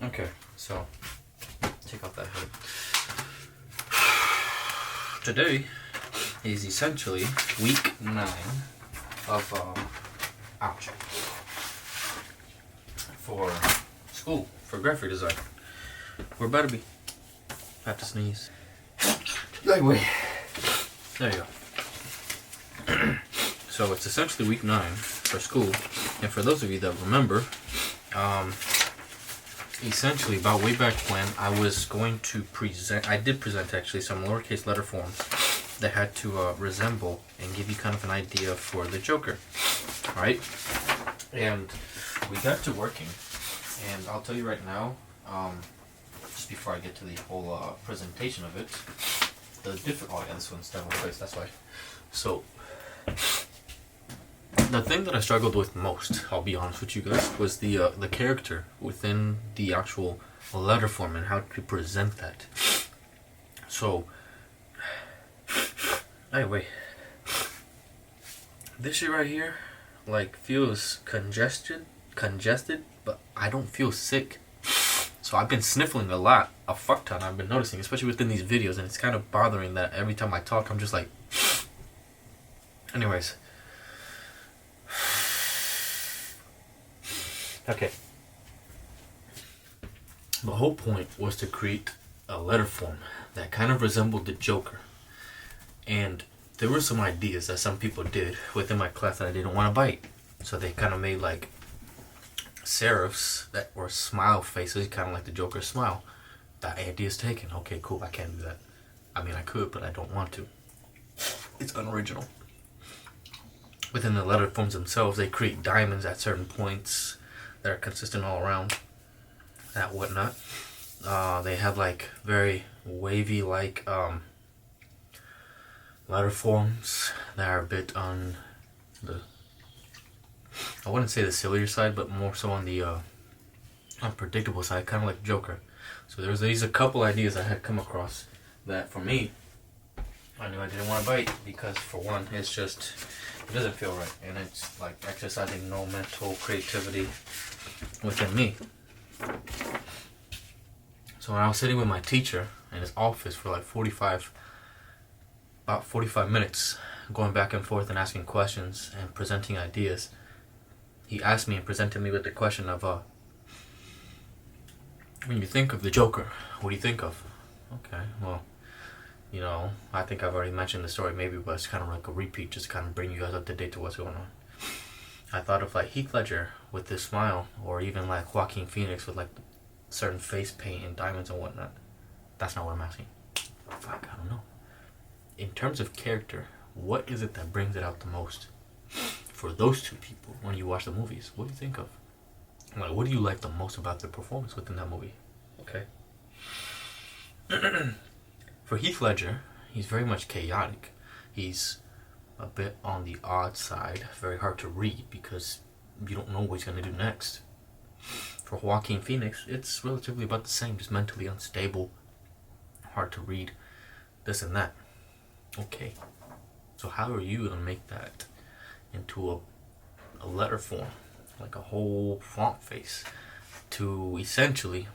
Okay, so take off that hood. Today is essentially week 9 of for school for graphic design. We're about to be. I have to sneeze. Anyway, there you go. So it's essentially week 9 for school, and for those of you that remember, essentially about way back when I was going to present, I did present actually some lowercase letter forms that had to resemble and give you kind of an idea for the Joker, right? And we got to working, and I'll tell you right now, just before I get to the whole presentation of it, oh yeah, this one's double faced, that's why. So the thing that I struggled with most, I'll be honest with you guys, was the character within the actual letter form and how to present that. So, anyway, this shit right here, like, feels congested, but I don't feel sick. So I've been sniffling a fuck ton. I've been noticing, especially within these videos, and it's kind of bothering that every time I talk, I'm just like. Anyways. Okay. The whole point was to create a letter form that kind of resembled the Joker. And there were some ideas that some people did within my class that I didn't want to bite. So they kind of made like serifs that were smile faces, kind of like the Joker's smile. That idea's taken. Okay, cool, I can't do that. I mean, I could, but I don't want to. It's unoriginal. Within the letter forms themselves, they create diamonds at certain points that are consistent all around, that whatnot. They have like very wavy like letter forms that are a bit on the, I wouldn't say the sillier side, but more so on the unpredictable side, kind of like Joker. So there's these a couple ideas I had come across that for me, I knew I didn't want to bite because for one, it's just, it doesn't feel right, and it's like exercising no mental creativity within me. So when I was sitting with my teacher in his office for like about 45 minutes, going back and forth and asking questions and presenting ideas, he asked me and presented me with the question of, when you think of the Joker, what do you think of? Okay, well, you know, I think I've already mentioned the story maybe, but it's kind of like a repeat, just kind of bring you guys up to date to what's going on. I thought of like Heath Ledger with this smile, or even like Joaquin Phoenix with like certain face paint and diamonds and whatnot. That's not what I'm asking. Fuck, I don't know. In terms of character, what is it that brings it out the most for those two people when you watch the movies? What do you think of? Like, what do you like the most about their performance within that movie? Okay. For Heath Ledger, he's very much chaotic. He's a bit on the odd side, very hard to read because you don't know what he's going to do next. For Joaquin Phoenix, it's relatively about the same, just mentally unstable, hard to read, this and that. Okay, so how are you going to make that into a letter form, like a whole font face, to essentially,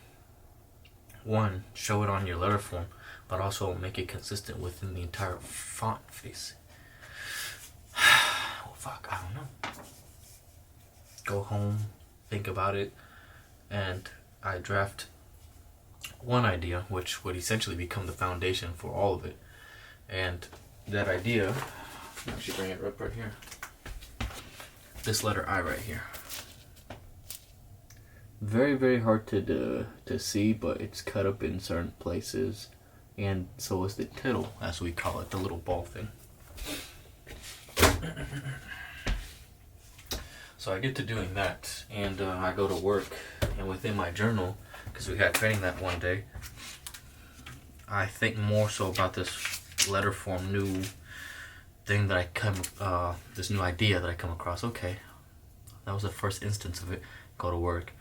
one, show it on your letter form, but also make it consistent within the entire font face? Well, fuck, I don't know. Go home, think about it, and I draft one idea, which would essentially become the foundation for all of it. And that idea, I'll actually bring it up right here. This letter I right here. Very, very hard to see, but it's cut up in certain places. And so is the tittle, as we call it, the little ball thing. So I get to doing that, and I go to work, and within my journal, because we had training that one day, I think more so about this letter form new thing that this new idea that I come across. Okay, that was the first instance of it. Go to work,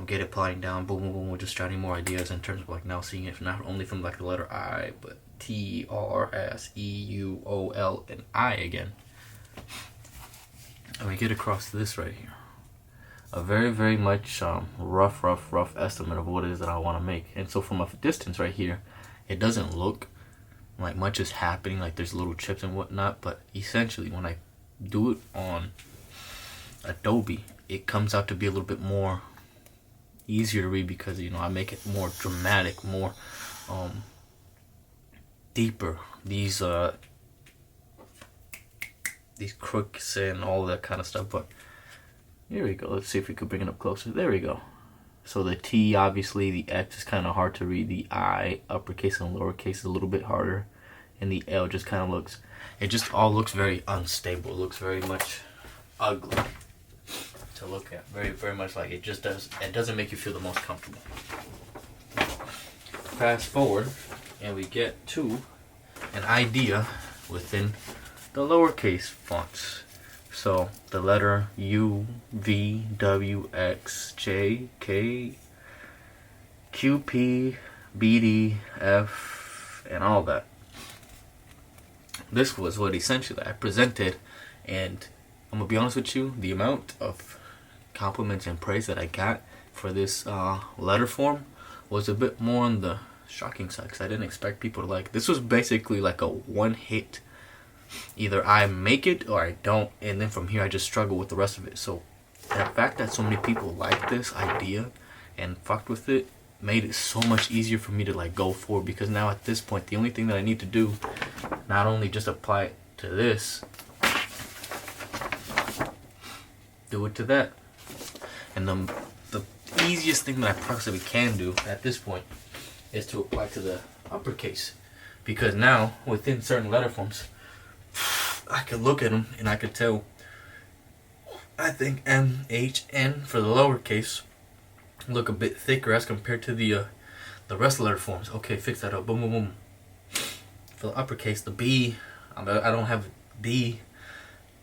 get it plotting down, boom, boom, boom, we're just trying more ideas in terms of like now seeing it not only from like the letter I, but TRSEUOL and I again. And we get across this right here. a very, very much rough estimate of what it is that I want to make. And so from a distance right here, it doesn't look like much is happening, like there's little chips and whatnot, but essentially when I do it on Adobe, it comes out to be a little bit more easier to read, because you know I make it more dramatic, more deeper, these crooks and all that kind of stuff. But here we go. Let's see if we could bring it up closer. There we go. So the T, obviously, the X is kind of hard to read. The I, uppercase and lowercase, is a little bit harder. And the L just kind of looks, it just all looks very unstable. It looks very much ugly to look at. Very, very much like it just does. It doesn't make you feel the most comfortable. Fast forward, and we get to an idea within the lowercase fonts. So the letter U, V, W, X, J, K, Q, P, B, D, F, and all that. This was what essentially I presented, and I'm gonna be honest with you, the amount of compliments and praise that I got for this letter form was a bit more on the shocking side, because I didn't expect people to like. This was basically like a one hit. Either I make it or I don't, and then from here I just struggle with the rest of it. So the fact that so many people liked this idea and fucked with it made it so much easier for me to like go forward, because now at this point the only thing that I need to do, not only just apply it to this, do it to that. And the easiest thing that I possibly can do at this point is to apply to the uppercase, because now within certain letter forms I could look at them and I could tell, I think M, H, N for the lowercase look a bit thicker as compared to the rest of the letter forms. Okay, fix that up. Boom, boom, boom. For the uppercase, the B, I don't have D,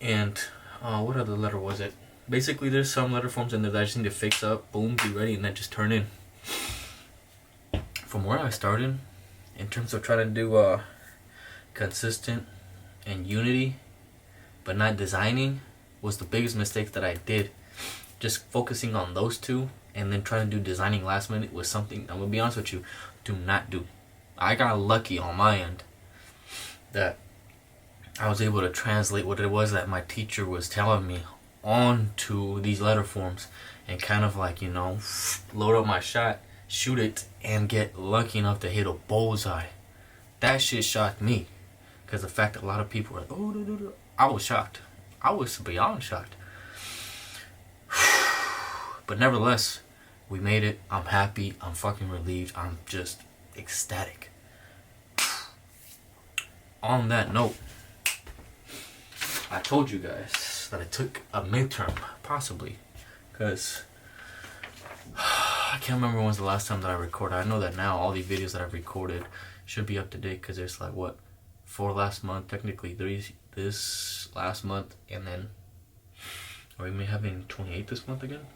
and what other letter was it? Basically, there's some letter forms in there that I just need to fix up. Boom, be ready, and then just turn in. From where I started, in terms of trying to do consistent and unity, but not designing, was the biggest mistake that I did. Just focusing on those two and then trying to do designing last minute was something, I'm gonna be honest with you, do not do. I got lucky on my end that I was able to translate what it was that my teacher was telling me onto these letter forms, and kind of like, you know, load up my shot, shoot it, and get lucky enough to hit a bullseye. That shit shocked me. Because the fact that a lot of people were like, oh, I was shocked. I was beyond shocked. But nevertheless, we made it. I'm happy. I'm fucking relieved. I'm just ecstatic. On that note, I told you guys that I took a midterm, possibly. Because I can't remember when's the last time that I recorded. I know that now all these videos that I've recorded should be up to date, because there's like, what? 4 last month, technically 3 this last month, and then are we may having 28 this month again?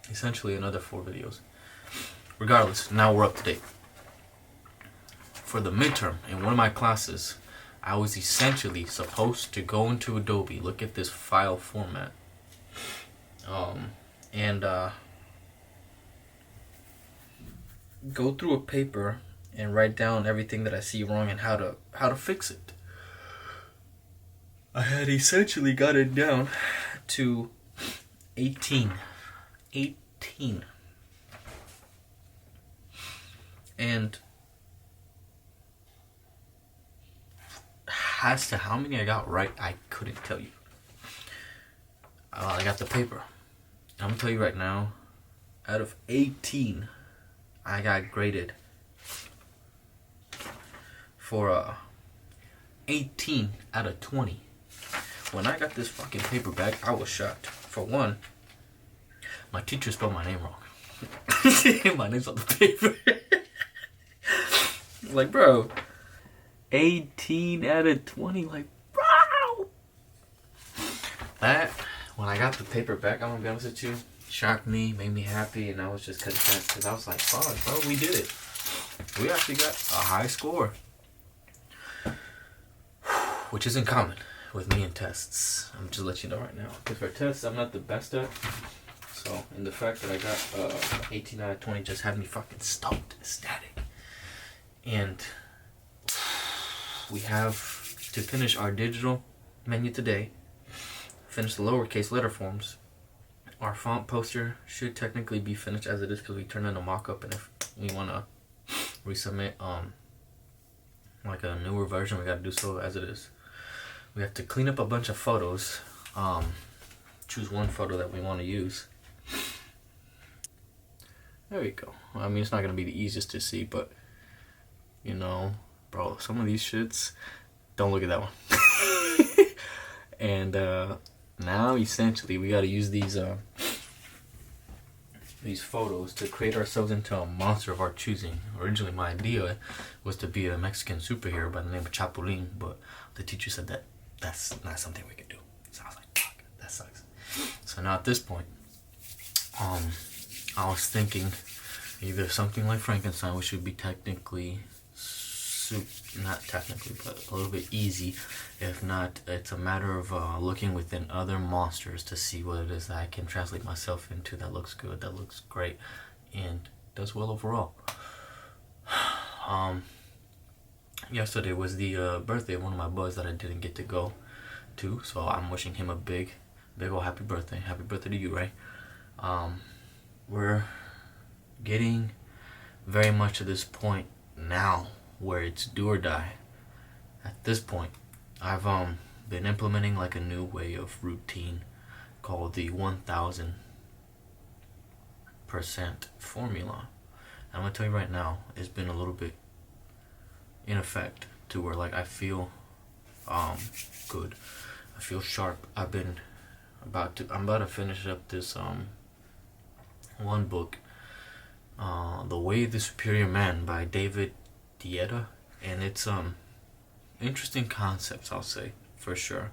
Essentially another 4 videos. Regardless, now we're up to date. For the midterm, in one of my classes, I was essentially supposed to go into Adobe, look at this file format, and go through a paper and write down everything that I see wrong and how to fix it. I had essentially got it down to 18. And as to how many I got right, I couldn't tell you. I got the paper. I'm gonna tell you right now, out of 18, I got graded for 18 out of 20. When I got this fucking paper back, I was shocked. For one, my teacher spelled my name wrong. My name's on the paper. Like, bro, 18 out of 20, like, bro. That, when I got the paper back, I'm gonna be honest with you, shocked me, made me happy, and I was just content, because I was like, fuck, bro, we did it. We actually got a high score. Which isn't common with me and tests. I'm just let you know right now. Because for tests, I'm not the best at. So, and the fact that I got 18 out of 20 just had me fucking stoked, ecstatic. And we have to finish our digital menu today. Finish the lowercase letter forms. Our font poster should technically be finished as it is because we turned in a mock-up, and if we want to resubmit like a newer version, we got to do so as it is. We have to clean up a bunch of photos. Choose one photo that we want to use. There we go. I mean, it's not going to be the easiest to see, but, you know, bro, some of these shits, don't look at that one. And now, essentially, we got to use these photos to create ourselves into a monster of our choosing. Originally, my idea was to be a Mexican superhero by the name of Chapulín, but the teacher said that that's not something we could do. So I was like, fuck, that sucks. So now at this point, I was thinking either something like Frankenstein, which would be technically, not technically, but a little bit easy. If not, it's a matter of looking within other monsters to see what it is that I can translate myself into that looks good, that looks great, and does well overall. Yesterday was the birthday of one of my buds that I didn't get to go to, so I'm wishing him a big ol' happy birthday. Happy birthday to you, Ray. We're getting very much to this point now where it's do or die. At this point, I've been implementing like a new way of routine called the 1000% formula. I'm gonna tell you right now, it's been a little bit in effect to where like I feel good. I feel sharp. I'm about to finish up this one book, The Way of the Superior Man by David Dieta, and it's interesting concepts, I'll say, for sure,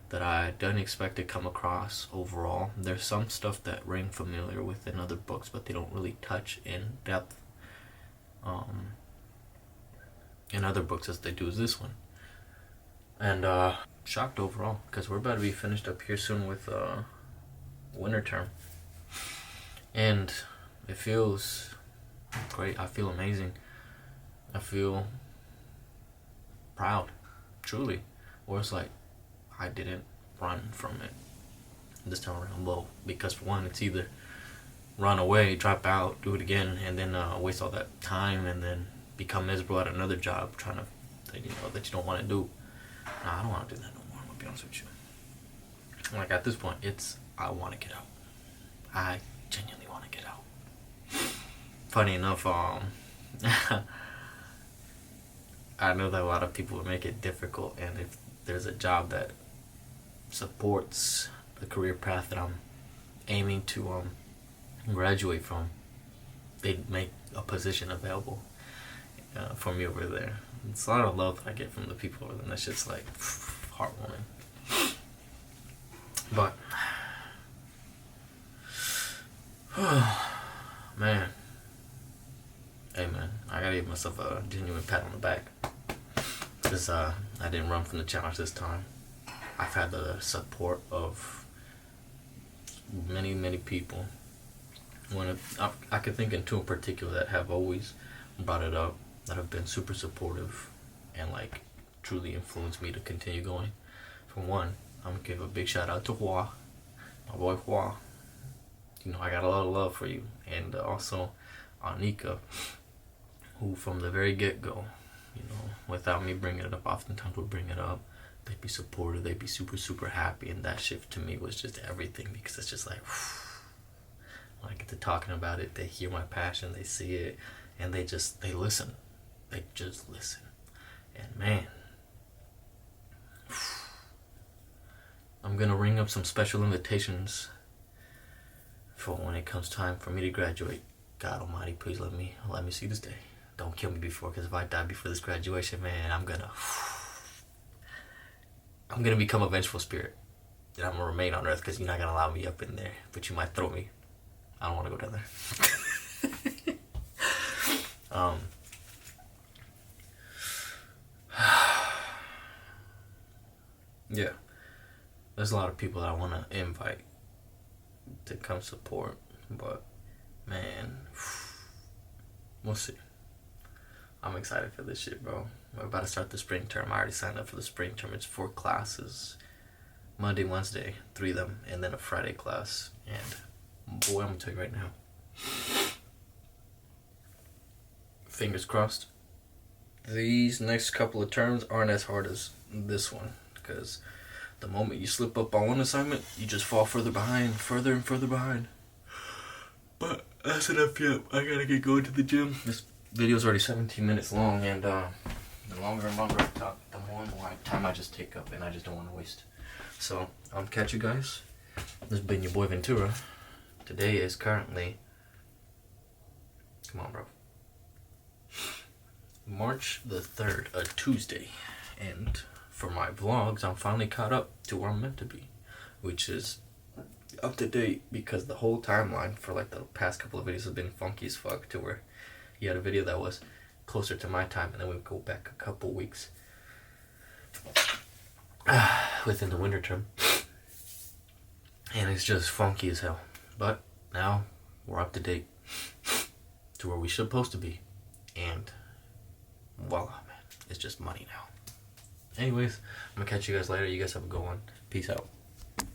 that I didn't expect to come across overall. There's some stuff that ring familiar within other books, but they don't really touch in depth in other books as they do as this one. And shocked overall, because we're about to be finished up here soon with winter term. And it feels great. I feel amazing. I feel proud, truly. Or it's like I didn't run from it this time around. Well, because for one, it's either run away, drop out, do it again, and then waste all that time and then become miserable at another job trying to, that you don't want to do. Nah, I don't want to do that no more. I'm gonna be honest with you. Like at this point, I want to get out. I genuinely want to get out. Funny enough, I know that a lot of people would make it difficult, and if there's a job that supports the career path that I'm aiming to graduate from, they'd make a position available for me over there. It's a lot of love that I get from the people over there, and that's just like heartwarming. But man, hey man, I gotta give myself a genuine pat on the back, because I didn't run from the challenge this time. I've had the support of many people. I could think in two in particular that have always brought it up, that have been super supportive and like truly influenced me to continue going. For one, I'm gonna give a big shout out to Hua, my boy Hua. You know, I got a lot of love for you. And also Anika, who from the very get-go, you know, without me bringing it up, oftentimes would bring it up. They'd be supportive, they'd be super happy, and that shift to me was just everything, because it's just like, when I get to talking about it, they hear my passion, they see it, and they listen. They just listen. And man, I'm gonna ring up some special invitations for when it comes time for me to graduate. God Almighty, please let me see this day. Don't kill me before, because if I die before this graduation, man, I'm gonna become a vengeful spirit. And I'm gonna remain on Earth, because you're not gonna allow me up in there, but you might throw me. I don't want to go down there. Yeah. there's a lot of people that I want to invite to come support, but man, we'll see. I'm excited for this shit, bro. We're about to start the spring term. I already signed up for the spring term. It's 4 classes. Monday, Wednesday, 3 of them, and then a Friday class. And boy, I'm gonna tell you right now. Fingers crossed. These next couple of terms aren't as hard as this one, because the moment you slip up on one assignment, you just fall further and further behind. But that's enough yet. I gotta get going to the gym. This video's already 17 minutes long, and the longer and longer I talk, the more and more time I just take up, and I just don't want to waste. So, I'll catch you guys. This has been your boy Ventura. Today is currently... Come on, bro. March the 3rd, a Tuesday. And for my vlogs, I'm finally caught up to where I'm meant to be, which is up to date, because the whole timeline for like the past couple of videos have been funky as fuck, to where you had a video that was closer to my time, and then we would go back a couple weeks within the winter term, and it's just funky as hell. But now we're up to date to where we should supposed to be, and voila, man, it's just money now. Anyways, I'm gonna catch you guys later. You guys have a good one. Peace out.